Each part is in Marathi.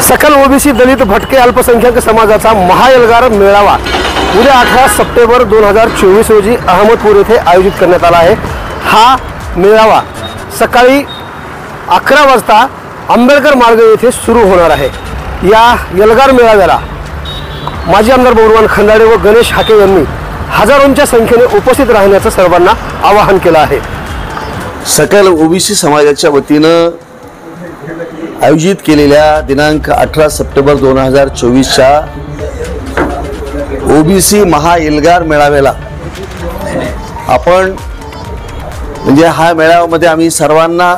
सकल ओबीसी दलित भटके अल्पसंख्याक समाजाचा महाएल्गार मेळावा उद्या 18 सप्टेंबर 2024 रोजी अहमदपूर येथे आयोजित करण्यात आला आहे। हा मेळावा सकाळी 11 वाजता आंबेडकर मार्ग येथे सुरू होणार आहे। या एल्गार मेळाव्याला माजी आमदार बौरवान खंदाडे व गणेश हाके यांनी हजारोंच्या संख्येने उपस्थित राहण्याचं सर्वांना आवाहन केलं आहे। सकल ओबीसी समाजाच्या वतीनं आयोजित केलेल्या दिनांक 18 सप्टेंबर 2024च्या ओबीसी महाएल्गार मेळाव्याला आपण म्हणजे हा मेळाव्यामध्ये आम्ही सर्वांना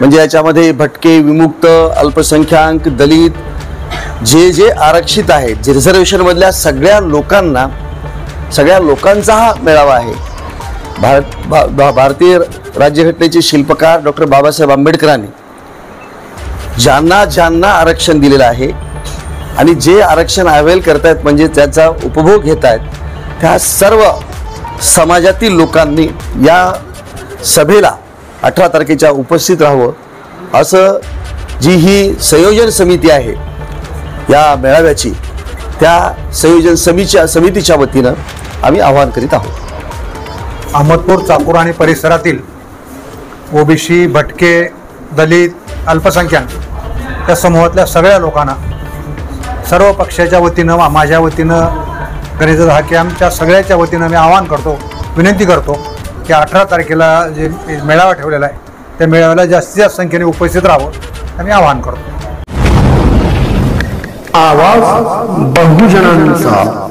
म्हणजे याच्यामध्ये भटके, विमुक्त, अल्पसंख्याक, दलित जे आरक्षित आहेत, जे रिझर्वेशन मधल्या सगळ्या लोकांचा हा मेळावा आहे। भारतीय राज्यघटनेचे शिल्पकार डॉक्टर बाबासाहेब आंबेडकरांनी ज्यांना आरक्षण दिलेलं आहे आणि जे आरक्षण अवेल करतायत म्हणजे त्याचा उपभोग घेत आहेत त्या सर्व समाजातील लोकांनी या सभेला 18 तारखेच्या उपस्थित राहावं असं जी ही संयोजन समिती आहे या मेळाव्याची त्या संयोजन समितीच्या वतीनं आम्ही आवाहन करीत आहोत। अहमदपूर, चाकूर आणि परिसरातील ओबीसी, भटके, दलित, अल्पसंख्याक या समूहातल्या सगळ्या लोकांना सर्व पक्षाच्या वतीनं, माझ्या वतीनं, गणेश हाके आमच्या सगळ्याच्या वतीनं मी आवाहन करतो, विनंती करतो की 18 तारखेला जे मेळावा ठेवलेला आहे त्या मेळाव्याला जास्तीत जास्त संख्येने उपस्थित राहावं आम्ही आवाहन करतो। आवाज बहुजनांचा।